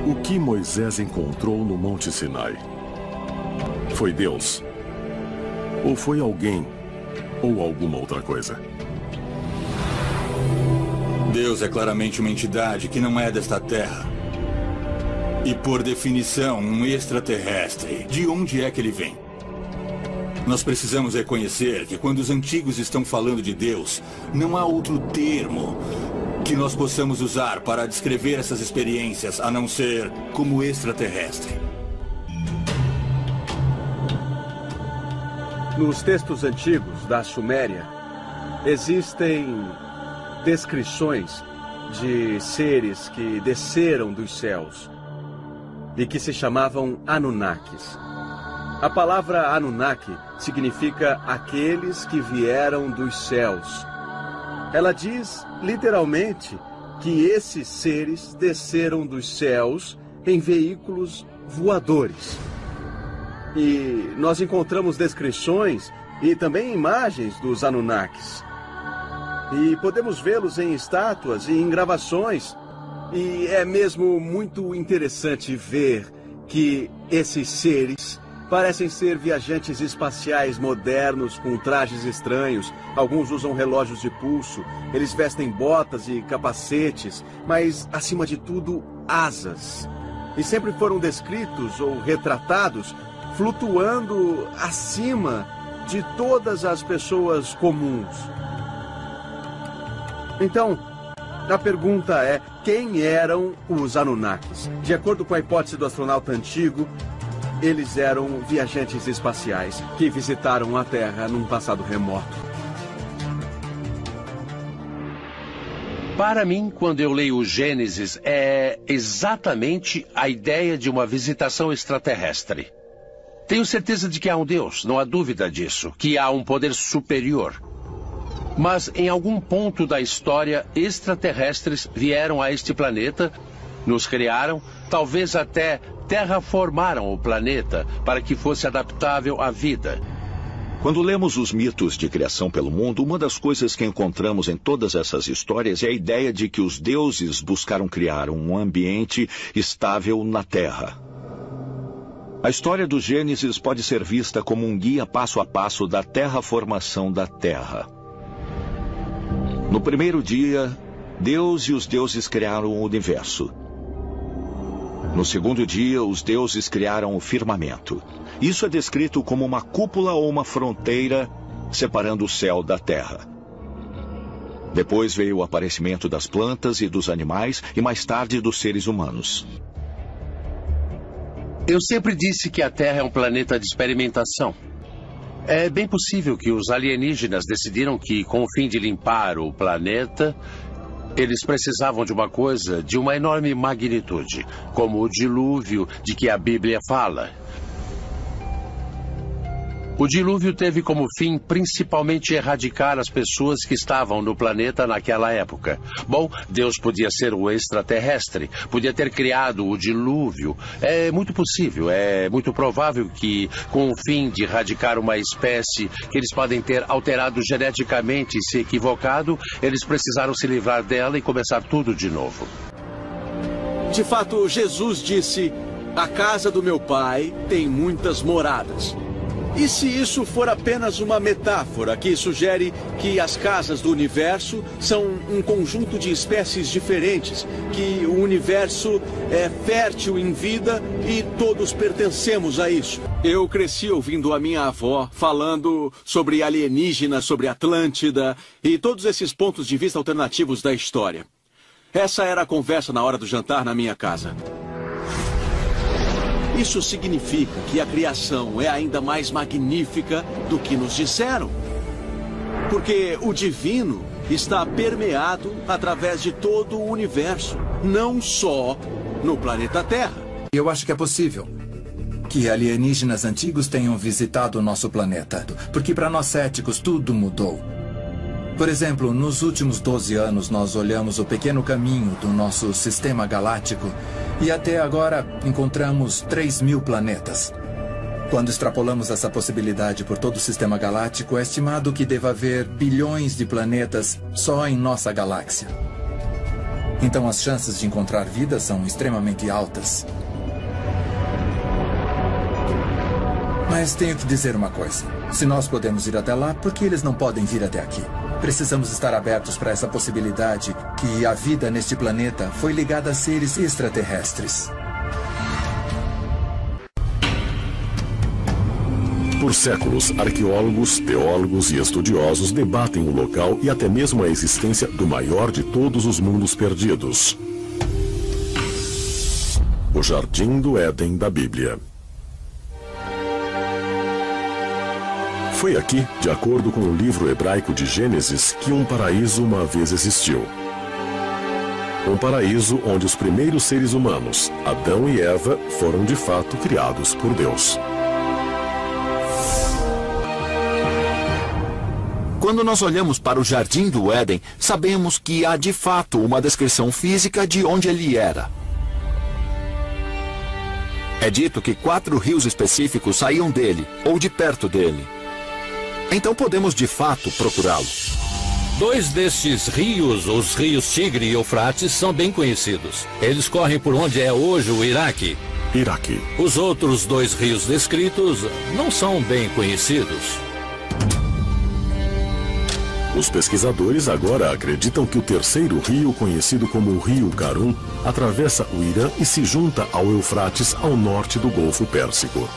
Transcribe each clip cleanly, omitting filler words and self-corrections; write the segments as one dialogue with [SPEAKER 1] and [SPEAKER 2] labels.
[SPEAKER 1] O que Moisés encontrou no Monte Sinai? Foi Deus? Ou foi alguém? Ou alguma outra coisa?
[SPEAKER 2] Deus é claramente uma entidade que não é desta terra. E, por definição, um extraterrestre. De onde é que ele vem? Nós precisamos reconhecer que quando os antigos estão falando de Deus, não há outro termo que nós possamos usar para descrever essas experiências, a não ser como extraterrestre.
[SPEAKER 3] Nos textos antigos da Suméria, existem descrições de seres que desceram dos céus e que se chamavam Anunnakis. A palavra Anunnaki significa aqueles que vieram dos céus. Ela diz, literalmente, que esses seres desceram dos céus em veículos voadores. E nós encontramos descrições e também imagens dos Anunnakis. E podemos vê-los em estátuas e em gravações. E é mesmo muito interessante ver que esses seres parecem ser viajantes espaciais modernos com trajes estranhos. Alguns usam relógios de pulso, eles vestem botas e capacetes, mas, acima de tudo, asas. E sempre foram descritos ou retratados flutuando acima de todas as pessoas comuns. Então, a pergunta é, quem eram os Anunnakis? De acordo com a hipótese do astronauta antigo, eles eram viajantes espaciais que visitaram a Terra num passado remoto.
[SPEAKER 4] Para mim, quando eu leio o Gênesis, é exatamente a ideia de uma visitação extraterrestre. Tenho certeza de que há um Deus, não há dúvida disso, que há um poder superior. Mas em algum ponto da história, extraterrestres vieram a este planeta, nos criaram, talvez até terraformaram o planeta para que fosse adaptável à vida.
[SPEAKER 5] Quando lemos os mitos de criação pelo mundo, uma das coisas que encontramos em todas essas histórias é a ideia de que os deuses buscaram criar um ambiente estável na Terra. A história do Gênesis pode ser vista como um guia passo a passo da terraformação da Terra. No primeiro dia, Deus e os deuses criaram o universo. No segundo dia, os deuses criaram o firmamento. Isso é descrito como uma cúpula ou uma fronteira separando o céu da terra. Depois veio o aparecimento das plantas e dos animais e mais tarde dos seres humanos.
[SPEAKER 4] Eu sempre disse que a Terra é um planeta de experimentação. É bem possível que os alienígenas decidiram que, com o fim de limpar o planeta, eles precisavam de uma coisa de uma enorme magnitude, como o dilúvio de que a Bíblia fala. O dilúvio teve como fim principalmente erradicar as pessoas que estavam no planeta naquela época. Bom, Deus podia ser um extraterrestre, podia ter criado o dilúvio. É muito possível, é muito provável que, com o fim de erradicar uma espécie que eles podem ter alterado geneticamente e se equivocado, eles precisaram se livrar dela e começar tudo de novo.
[SPEAKER 3] De fato, Jesus disse, a casa do meu pai tem muitas moradas. E se isso for apenas uma metáfora que sugere que as casas do universo são um conjunto de espécies diferentes, que o universo é fértil em vida e todos pertencemos a isso? Eu cresci ouvindo a minha avó falando sobre alienígenas, sobre Atlântida e todos esses pontos de vista alternativos da história. Essa era a conversa na hora do jantar na minha casa. Isso significa que a criação é ainda mais magnífica do que nos disseram. Porque o divino está permeado através de todo o universo, não só no planeta Terra.
[SPEAKER 6] Eu acho que é possível que alienígenas antigos tenham visitado o nosso planeta, porque para nós céticos tudo mudou. Por exemplo, nos últimos 12 anos nós olhamos o pequeno caminho do nosso sistema galáctico e até agora encontramos 3.000 planetas. Quando extrapolamos essa possibilidade por todo o sistema galáctico, é estimado que deva haver bilhões de planetas só em nossa galáxia. Então as chances de encontrar vida são extremamente altas. Mas tenho que dizer uma coisa. Se nós podemos ir até lá, por que eles não podem vir até aqui? Precisamos estar abertos para essa possibilidade que a vida neste planeta foi ligada a seres extraterrestres.
[SPEAKER 1] Por séculos, arqueólogos, teólogos e estudiosos debatem o local e até mesmo a existência do maior de todos os mundos perdidos. O Jardim do Éden da Bíblia. Foi aqui, de acordo com o livro hebraico de Gênesis, que um paraíso uma vez existiu. Um paraíso onde os primeiros seres humanos, Adão e Eva, foram de fato criados por Deus.
[SPEAKER 7] Quando nós olhamos para o Jardim do Éden, sabemos que há de fato uma descrição física de onde ele era. É dito que 4 rios específicos saíam dele, ou de perto dele. Então podemos de fato procurá-lo.
[SPEAKER 8] 2 destes rios, os rios Tigre e Eufrates, são bem conhecidos. Eles correm por onde é hoje o Iraque. Os outros 2 rios descritos não são bem conhecidos.
[SPEAKER 1] Os pesquisadores agora acreditam que o terceiro rio, conhecido como o Rio Karun, atravessa o Irã e se junta ao Eufrates ao norte do Golfo Pérsico.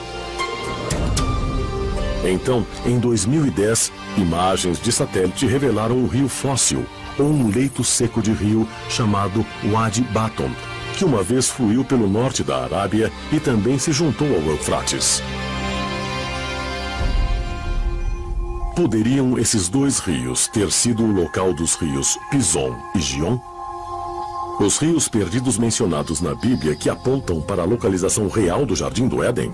[SPEAKER 1] Então, em 2010, imagens de satélite revelaram um rio fóssil, ou um leito seco de rio chamado Wadi Baton, que uma vez fluiu pelo norte da Arábia e também se juntou ao Eufrates. Poderiam esses 2 rios ter sido o local dos rios Pison e Gion? Os rios perdidos mencionados na Bíblia que apontam para a localização real do Jardim do Éden?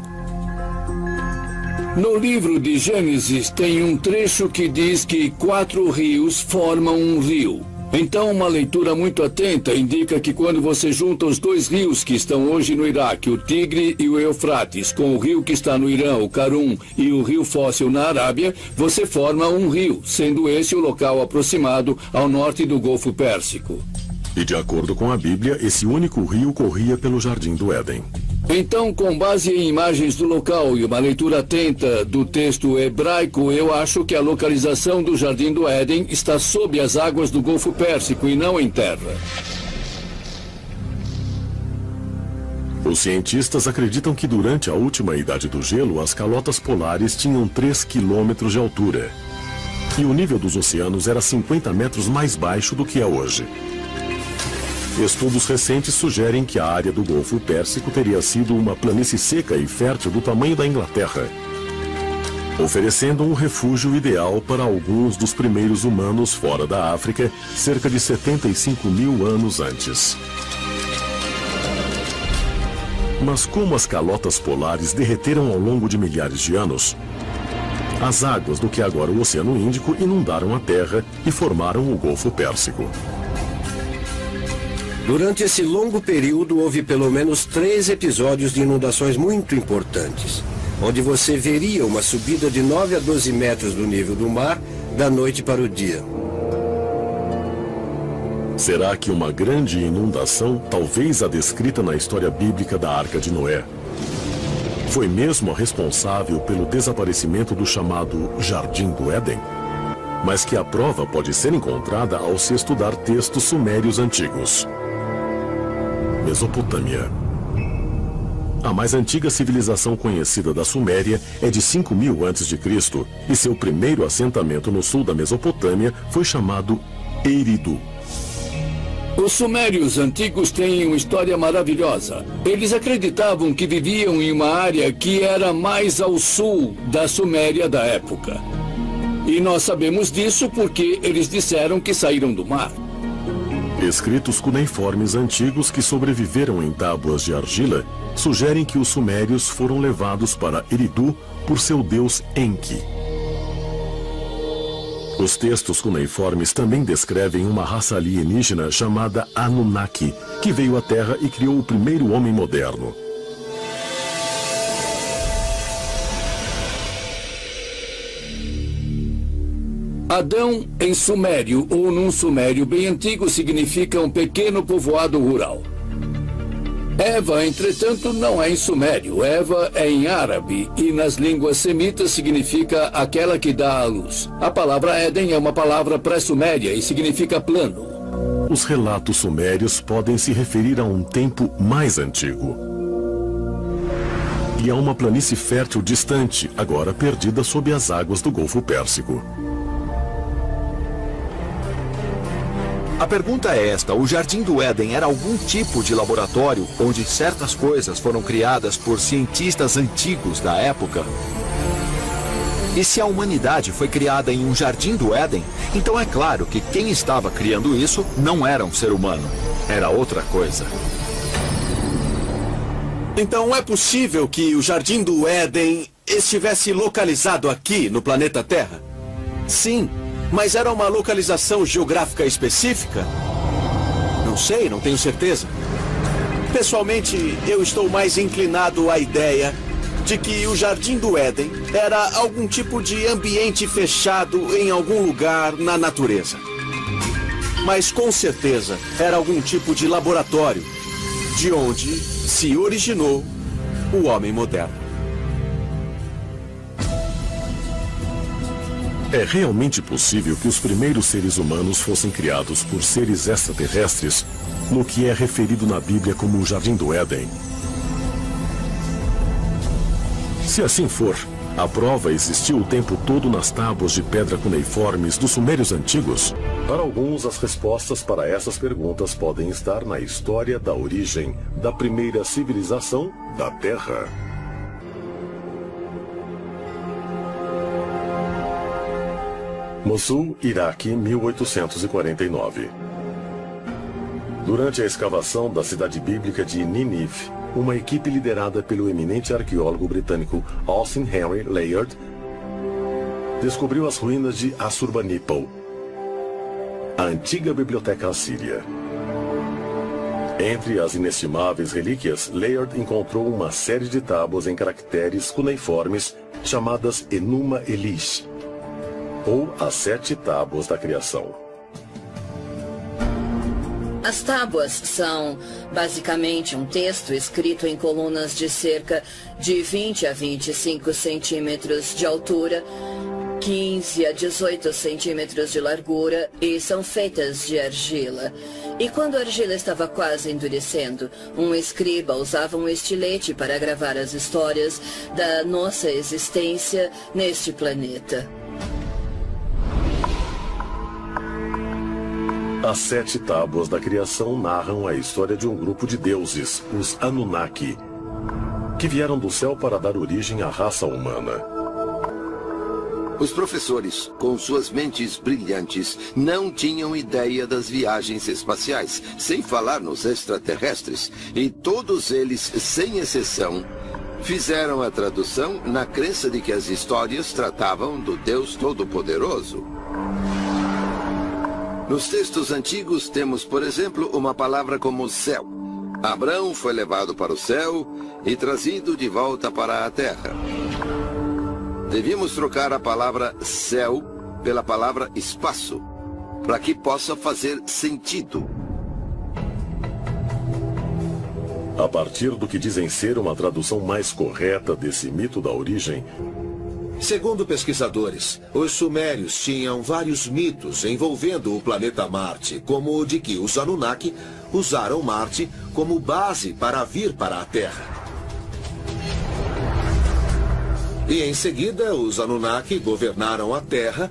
[SPEAKER 9] No livro de Gênesis tem um trecho que diz que 4 rios formam um rio. Então, uma leitura muito atenta indica que quando você junta os 2 rios que estão hoje no Iraque, o Tigre e o Eufrates, com o rio que está no Irã, o Karun, e o rio fóssil na Arábia, você forma um rio, sendo esse o local aproximado ao norte do Golfo Pérsico.
[SPEAKER 1] E de acordo com a Bíblia, esse único rio corria pelo Jardim do Éden.
[SPEAKER 9] Então, com base em imagens do local e uma leitura atenta do texto hebraico, eu acho que a localização do Jardim do Éden está sob as águas do Golfo Pérsico e não em terra.
[SPEAKER 1] Os cientistas acreditam que durante a última idade do gelo, as calotas polares tinham 3 quilômetros de altura. E o nível dos oceanos era 50 metros mais baixo do que é hoje. Estudos recentes sugerem que a área do Golfo Pérsico teria sido uma planície seca e fértil do tamanho da Inglaterra, oferecendo um refúgio ideal para alguns dos primeiros humanos fora da África, cerca de 75 mil anos antes. Mas como as calotas polares derreteram ao longo de milhares de anos, as águas do que agora o Oceano Índico inundaram a Terra e formaram o Golfo Pérsico.
[SPEAKER 10] Durante esse longo período, houve pelo menos 3 episódios de inundações muito importantes, onde você veria uma subida de 9 a 12 metros do nível do mar, da noite para o dia.
[SPEAKER 1] Será que uma grande inundação, talvez a descrita na história bíblica da Arca de Noé, foi mesmo a responsável pelo desaparecimento do chamado Jardim do Éden? Mas que a prova pode ser encontrada ao se estudar textos sumérios antigos. Mesopotâmia. A mais antiga civilização conhecida da Suméria é de 5.000 a.C. e seu primeiro assentamento no sul da Mesopotâmia foi chamado Eridu.
[SPEAKER 9] Os sumérios antigos têm uma história maravilhosa. Eles acreditavam que viviam em uma área que era mais ao sul da Suméria da época. E nós sabemos disso porque eles disseram que saíram do mar.
[SPEAKER 1] Escritos cuneiformes antigos que sobreviveram em tábuas de argila sugerem que os sumérios foram levados para Eridu por seu deus Enki. Os textos cuneiformes também descrevem uma raça alienígena chamada Anunnaki, que veio à Terra e criou o primeiro homem moderno.
[SPEAKER 9] Adão, em sumério ou num sumério bem antigo, significa um pequeno povoado rural. Eva, entretanto, não é em sumério. Eva é em árabe e nas línguas semitas significa aquela que dá à luz. A palavra Éden é uma palavra pré-suméria e significa plano.
[SPEAKER 1] Os relatos sumérios podem se referir a um tempo mais antigo. E a uma planície fértil distante, agora perdida sob as águas do Golfo Pérsico.
[SPEAKER 7] A pergunta é esta: o Jardim do Éden era algum tipo de laboratório onde certas coisas foram criadas por cientistas antigos da época? E se a humanidade foi criada em um Jardim do Éden, então é claro que quem estava criando isso não era um ser humano, era outra coisa.
[SPEAKER 3] Então é possível que o Jardim do Éden estivesse localizado aqui no planeta Terra? Sim. Mas era uma localização geográfica específica? Não sei, não tenho certeza. Pessoalmente, eu estou mais inclinado à ideia de que o Jardim do Éden era algum tipo de ambiente fechado em algum lugar na natureza. Mas com certeza era algum tipo de laboratório, de onde se originou o homem moderno.
[SPEAKER 1] É realmente possível que os primeiros seres humanos fossem criados por seres extraterrestres no que é referido na Bíblia como o Jardim do Éden? Se assim for, a prova existiu o tempo todo nas tábuas de pedra cuneiformes dos sumérios antigos? Para alguns, as respostas para essas perguntas podem estar na história da origem da primeira civilização da Terra. Mossul, Iraque, 1849. Durante a escavação da cidade bíblica de Nínive, uma equipe liderada pelo eminente arqueólogo britânico Austin Henry Layard descobriu as ruínas de Assurbanipal, a antiga biblioteca assíria. Entre as inestimáveis relíquias, Layard encontrou uma série de tábuas em caracteres cuneiformes chamadas Enuma Elish, ou as 7 tábuas da criação.
[SPEAKER 11] As tábuas são basicamente um texto escrito em colunas de cerca de 20 a 25 centímetros de altura, 15 a 18 centímetros de largura e são feitas de argila. E quando a argila estava quase endurecendo, um escriba usava um estilete para gravar as histórias da nossa existência neste planeta.
[SPEAKER 1] As 7 tábuas da criação narram a história de um grupo de deuses, os Anunnaki, que vieram do céu para dar origem à raça humana.
[SPEAKER 12] Os professores, com suas mentes brilhantes, não tinham ideia das viagens espaciais, sem falar nos extraterrestres, e todos eles, sem exceção, fizeram a tradução na crença de que as histórias tratavam do Deus Todo-Poderoso. Nos textos antigos temos, por exemplo, uma palavra como céu. Abrão foi levado para o céu e trazido de volta para a terra. Devíamos trocar a palavra céu pela palavra espaço, para que possa fazer sentido.
[SPEAKER 1] A partir do que dizem ser uma tradução mais correta desse mito da origem,
[SPEAKER 13] segundo pesquisadores, os sumérios tinham vários mitos envolvendo o planeta Marte, como o de que os Anunnaki usaram Marte como base para vir para a Terra. E em seguida, os Anunnaki governaram a Terra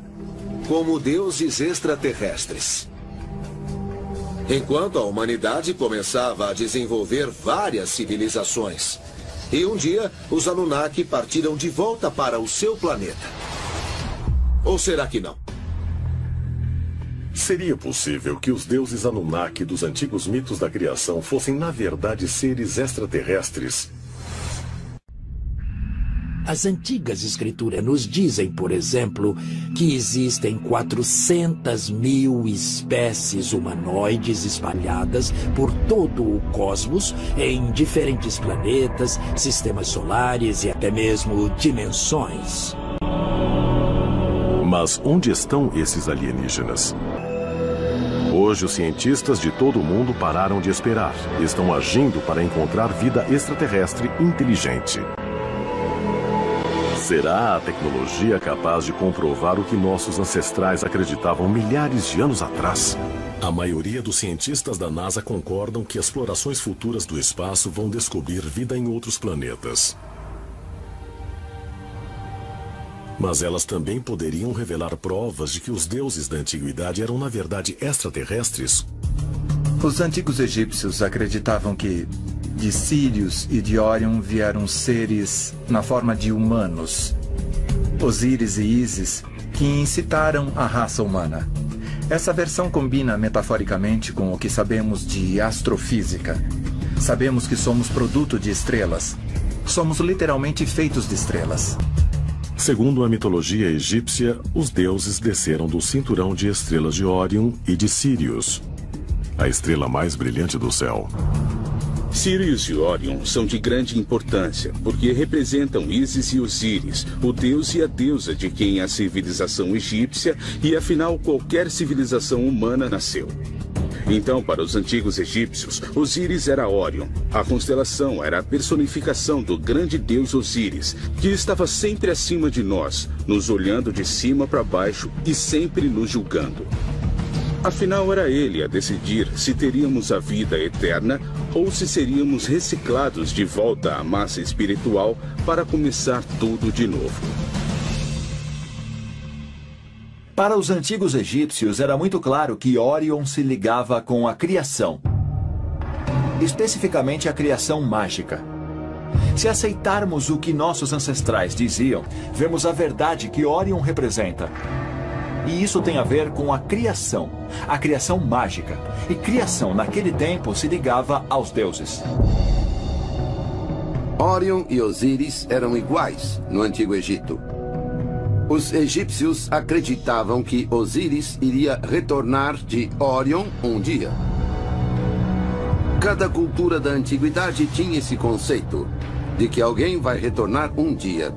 [SPEAKER 13] como deuses extraterrestres. Enquanto a humanidade começava a desenvolver várias civilizações. E um dia, os Anunnaki partiram de volta para o seu planeta. Ou será que não?
[SPEAKER 1] Seria possível que os deuses Anunnaki dos antigos mitos da criação fossem, na verdade, seres extraterrestres?
[SPEAKER 14] As antigas escrituras nos dizem, por exemplo, que existem 400 mil espécies humanoides espalhadas por todo o cosmos, em diferentes planetas, sistemas solares e até mesmo dimensões.
[SPEAKER 1] Mas onde estão esses alienígenas? Hoje, os cientistas de todo o mundo pararam de esperar. Estão agindo para encontrar vida extraterrestre inteligente. Será a tecnologia capaz de comprovar o que nossos ancestrais acreditavam milhares de anos atrás? A maioria dos cientistas da NASA concordam que explorações futuras do espaço vão descobrir vida em outros planetas. Mas elas também poderiam revelar provas de que os deuses da antiguidade eram, na verdade, extraterrestres.
[SPEAKER 6] Os antigos egípcios acreditavam que de Sírius e de Órion vieram seres na forma de humanos, Osíris e Ísis, que incitaram a raça humana. Essa versão combina metaforicamente com o que sabemos de astrofísica. Sabemos que somos produto de estrelas. Somos literalmente feitos de estrelas.
[SPEAKER 1] Segundo a mitologia egípcia, os deuses desceram do cinturão de estrelas de Órion e de Sírius, a estrela mais brilhante do céu.
[SPEAKER 15] Sírius e Órion são de grande importância, porque representam Ísis e Osíris, o deus e a deusa de quem a civilização egípcia e, afinal, qualquer civilização humana nasceu. Então, para os antigos egípcios, Osíris era Órion. A constelação era a personificação do grande deus Osíris, que estava sempre acima de nós, nos olhando de cima para baixo e sempre nos julgando. Afinal, era ele a decidir se teríamos a vida eterna ou se seríamos reciclados de volta à massa espiritual para começar tudo de novo.
[SPEAKER 16] Para os antigos egípcios, era muito claro que Órion se ligava com a criação. Especificamente a criação mágica. Se aceitarmos o que nossos ancestrais diziam, vemos a verdade que Órion representa. E isso tem a ver com a criação mágica. E criação, naquele tempo, se ligava aos deuses.
[SPEAKER 12] Órion e Osíris eram iguais no Antigo Egito. Os egípcios acreditavam que Osíris iria retornar de Órion um dia. Cada cultura da antiguidade tinha esse conceito de que alguém vai retornar um dia.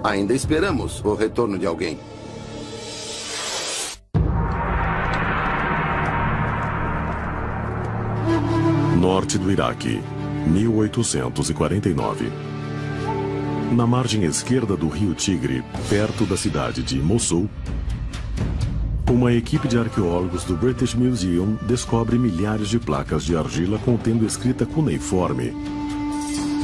[SPEAKER 12] Ainda esperamos o retorno de alguém.
[SPEAKER 1] Norte do Iraque, 1849. Na margem esquerda do rio Tigre, perto da cidade de Mossul, uma equipe de arqueólogos do British Museum descobre milhares de placas de argila contendo escrita cuneiforme,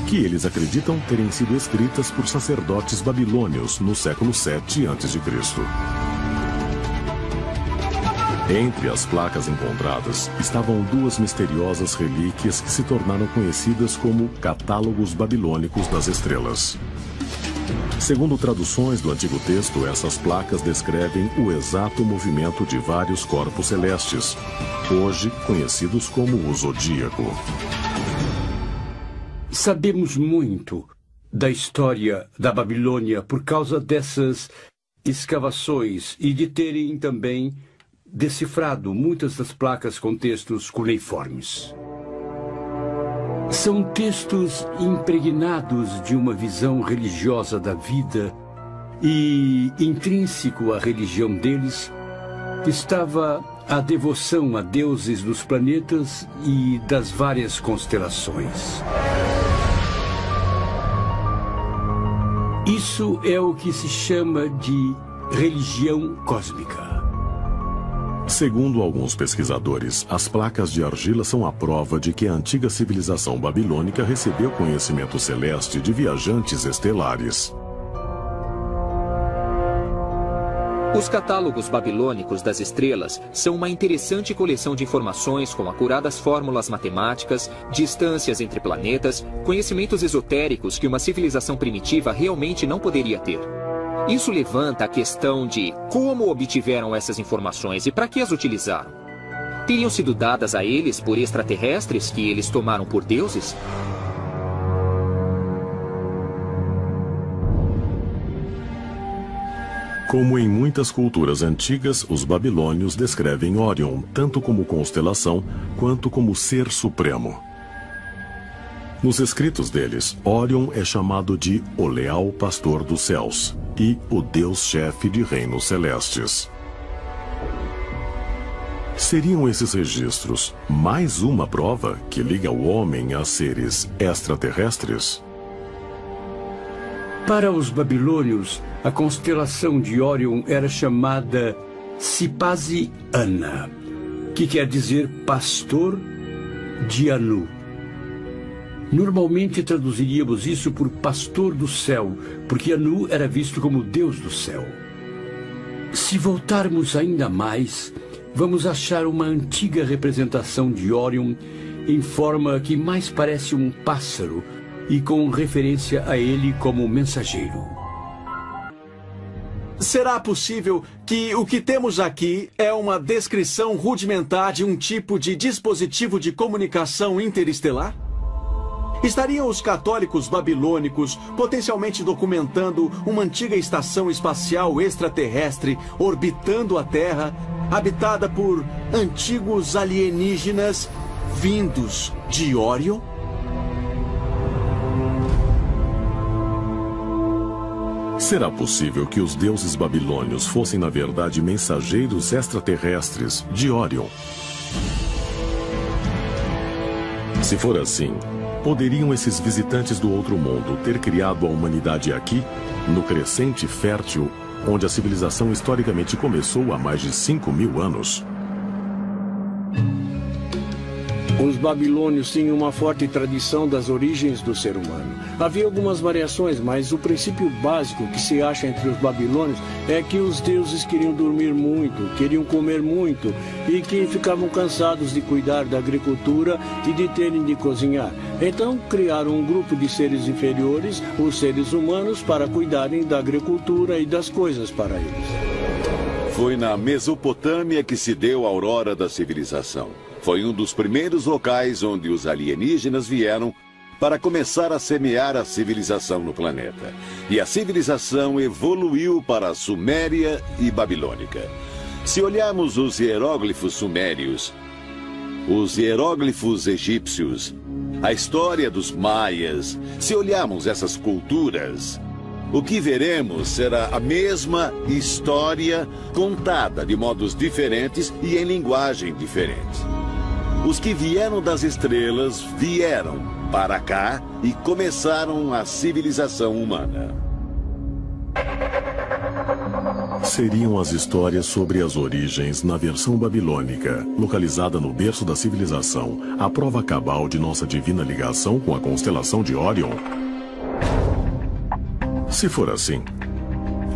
[SPEAKER 1] que eles acreditam terem sido escritas por sacerdotes babilônios no século VII a.C. Entre as placas encontradas estavam duas misteriosas relíquias que se tornaram conhecidas como catálogos babilônicos das estrelas. Segundo traduções do antigo texto, essas placas descrevem o exato movimento de vários corpos celestes, hoje conhecidos como o Zodíaco.
[SPEAKER 9] Sabemos muito da história da Babilônia por causa dessas escavações e de terem também decifrado muitas das placas com textos cuneiformes. São textos impregnados de uma visão religiosa da vida e, intrínseco à religião deles, estava a devoção a deuses dos planetas e das várias constelações. Isso é o que se chama de religião cósmica.
[SPEAKER 1] Segundo alguns pesquisadores, as placas de argila são a prova de que a antiga civilização babilônica recebeu conhecimento celeste de viajantes estelares.
[SPEAKER 17] Os catálogos babilônicos das estrelas são uma interessante coleção de informações com acuradas fórmulas matemáticas, distâncias entre planetas, conhecimentos esotéricos que uma civilização primitiva realmente não poderia ter. Isso levanta a questão de como obtiveram essas informações e para que as utilizaram. Teriam sido dadas a eles por extraterrestres que eles tomaram por deuses?
[SPEAKER 1] Como em muitas culturas antigas, os babilônios descrevem Órion tanto como constelação quanto como ser supremo. Nos escritos deles, Órion é chamado de o leal pastor dos céus e o Deus-chefe de reinos celestes. Seriam esses registros mais uma prova que liga o homem a seres extraterrestres?
[SPEAKER 18] Para os babilônios, a constelação de Órion era chamada Sipasi-Ana, que quer dizer pastor de Anu. Normalmente traduziríamos isso por pastor do céu, porque Anu era visto como Deus do céu. Se voltarmos ainda mais, vamos achar uma antiga representação de Órion em forma que mais parece um pássaro e com referência a ele como mensageiro.
[SPEAKER 16] Será possível que o que temos aqui é uma descrição rudimentar de um tipo de dispositivo de comunicação interestelar? Estariam os católicos babilônicos potencialmente documentando uma antiga estação espacial extraterrestre orbitando a Terra, habitada por antigos alienígenas vindos de Órion?
[SPEAKER 1] Será possível que os deuses babilônios fossem, na verdade, mensageiros extraterrestres de Órion? Se for assim, poderiam esses visitantes do outro mundo ter criado a humanidade aqui, no crescente fértil, onde a civilização historicamente começou há mais de 5.000 anos?
[SPEAKER 18] Os babilônios tinham uma forte tradição das origens do ser humano. Havia algumas variações, mas o princípio básico que se acha entre os babilônios é que os deuses queriam dormir muito, queriam comer muito e que ficavam cansados de cuidar da agricultura e de terem de cozinhar. Então criaram um grupo de seres inferiores, os seres humanos, para cuidarem da agricultura e das coisas para eles.
[SPEAKER 19] Foi na Mesopotâmia que se deu a aurora da civilização. Foi um dos primeiros locais onde os alienígenas vieram para começar a semear a civilização no planeta. E a civilização evoluiu para a Suméria e Babilônica. Se olharmos os hieróglifos sumérios, os hieróglifos egípcios, a história dos maias, se olharmos essas culturas, o que veremos será a mesma história contada de modos diferentes e em linguagem diferente. Os que vieram das estrelas vieram para cá e começaram a civilização humana.
[SPEAKER 1] Seriam as histórias sobre as origens na versão babilônica, localizada no berço da civilização, a prova cabal de nossa divina ligação com a constelação de Órion? Se for assim,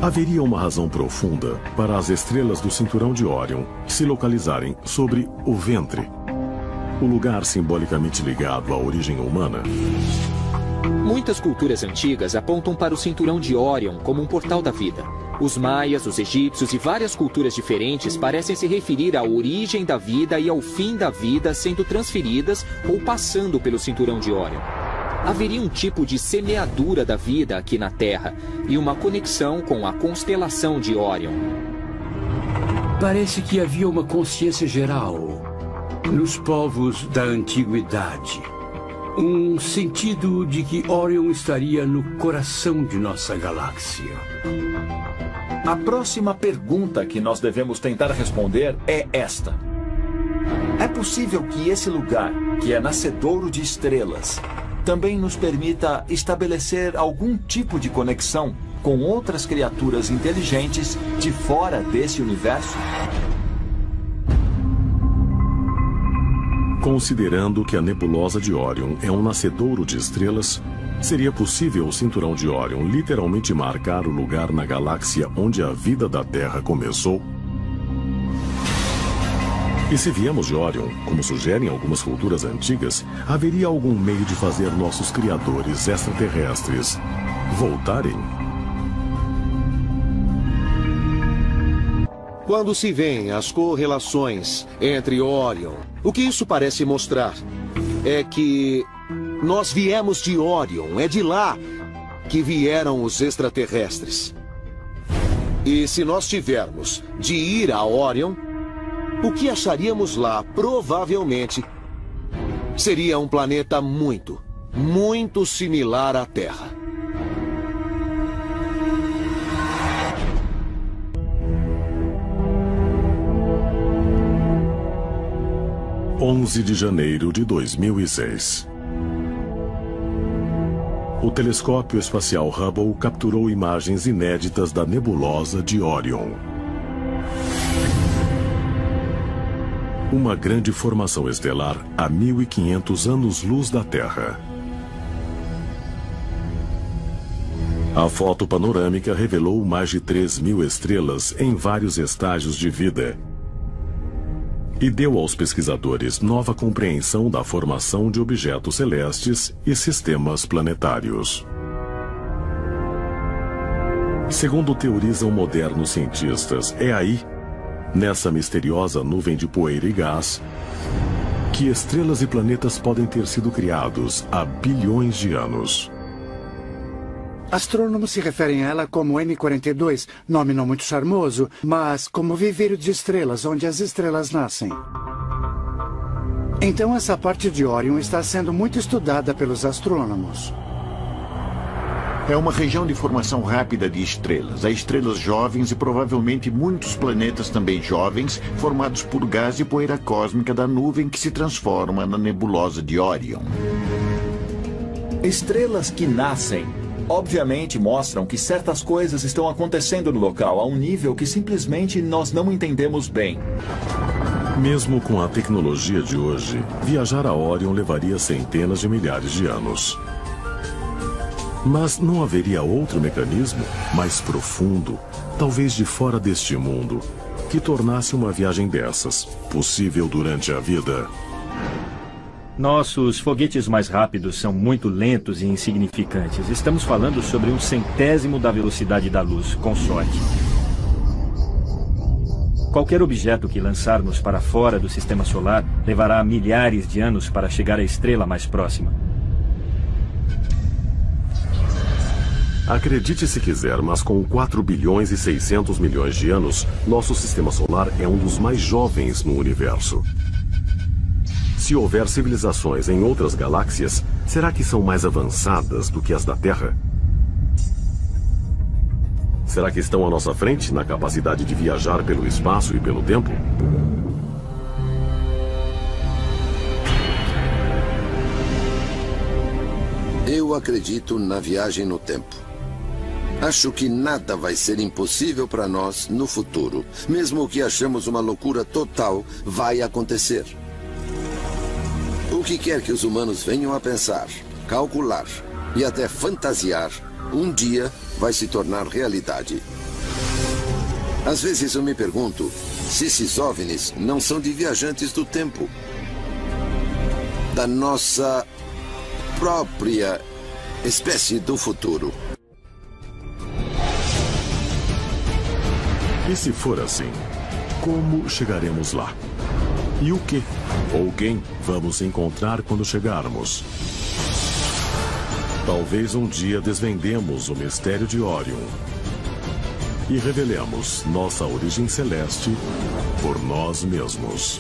[SPEAKER 1] haveria uma razão profunda para as estrelas do cinturão de Órion se localizarem sobre o ventre, o lugar simbolicamente ligado à origem humana.
[SPEAKER 17] Muitas culturas antigas apontam para o cinturão de Órion como um portal da vida. Os maias, os egípcios e várias culturas diferentes parecem se referir à origem da vida e ao fim da vida sendo transferidas ou passando pelo cinturão de Órion. Haveria um tipo de semeadura da vida aqui na Terra e uma conexão com a constelação de Órion.
[SPEAKER 18] Parece que havia uma consciência geral nos povos da antiguidade. Um sentido de que Órion estaria no coração de nossa galáxia.
[SPEAKER 16] A próxima pergunta que nós devemos tentar responder é esta. É possível que esse lugar, que é nascedouro de estrelas, também nos permita estabelecer algum tipo de conexão com outras criaturas inteligentes de fora desse universo?
[SPEAKER 1] Considerando que a nebulosa de Órion é um nascedouro de estrelas, seria possível o cinturão de Órion literalmente marcar o lugar na galáxia onde a vida da Terra começou? E se viemos de Órion, como sugerem algumas culturas antigas, haveria algum meio de fazer nossos criadores extraterrestres voltarem?
[SPEAKER 13] Quando se vêem as correlações entre Órion, o que isso parece mostrar é que nós viemos de Órion, é de lá que vieram os extraterrestres. E se nós tivermos de ir a Órion, o que acharíamos lá provavelmente seria um planeta muito,
[SPEAKER 7] muito similar à Terra.
[SPEAKER 1] – 11 de janeiro de 2006. O telescópio espacial Hubble capturou imagens inéditas da nebulosa de Orion. Uma grande formação estelar a 1.500 anos-luz da Terra. A foto panorâmica revelou mais de 3.000 estrelas em vários estágios de vida e deu aos pesquisadores nova compreensão da formação de objetos celestes e sistemas planetários. Segundo teorizam modernos cientistas, é aí, nessa misteriosa nuvem de poeira e gás, que estrelas e planetas podem ter sido criados há bilhões de anos.
[SPEAKER 20] Astrônomos se referem a ela como M42, nome não muito charmoso, mas como viveiro de estrelas, onde as estrelas nascem. Então essa parte de Orion está sendo muito estudada pelos astrônomos.
[SPEAKER 21] É uma região de formação rápida de estrelas. Há estrelas jovens e provavelmente muitos planetas também jovens, formados por gás e poeira cósmica da nuvem que se transforma na nebulosa de Orion.
[SPEAKER 16] Estrelas que nascem, obviamente mostram que certas coisas estão acontecendo no local a um nível que simplesmente nós não entendemos bem.
[SPEAKER 1] Mesmo com a tecnologia de hoje, viajar a Orion levaria centenas de milhares de anos. Mas não haveria outro mecanismo mais profundo, talvez de fora deste mundo, que tornasse uma viagem dessas possível durante a vida?
[SPEAKER 22] Nossos foguetes mais rápidos são muito lentos e insignificantes. Estamos falando sobre 1/100º da velocidade da luz, com sorte. Qualquer objeto que lançarmos para fora do sistema solar levará milhares de anos para chegar à estrela mais próxima.
[SPEAKER 1] Acredite se quiser, mas com 4 bilhões e 600 milhões de anos, nosso sistema solar é um dos mais jovens no universo. Se houver civilizações em outras galáxias, será que são mais avançadas do que as da Terra? Será que estão à nossa frente na capacidade de viajar pelo espaço e pelo tempo?
[SPEAKER 12] Eu acredito na viagem no tempo. Acho que nada vai ser impossível para nós no futuro. Mesmo o que achamos uma loucura total vai acontecer. O que quer que os humanos venham a pensar, calcular e até fantasiar, um dia vai se tornar realidade. Às vezes eu me pergunto se esses OVNIs não são de viajantes do tempo, da nossa própria espécie do futuro.
[SPEAKER 1] E se for assim, como chegaremos lá? E o que ou quem vamos encontrar quando chegarmos? Talvez um dia desvendemos o mistério de Orion e revelemos nossa origem celeste por nós mesmos.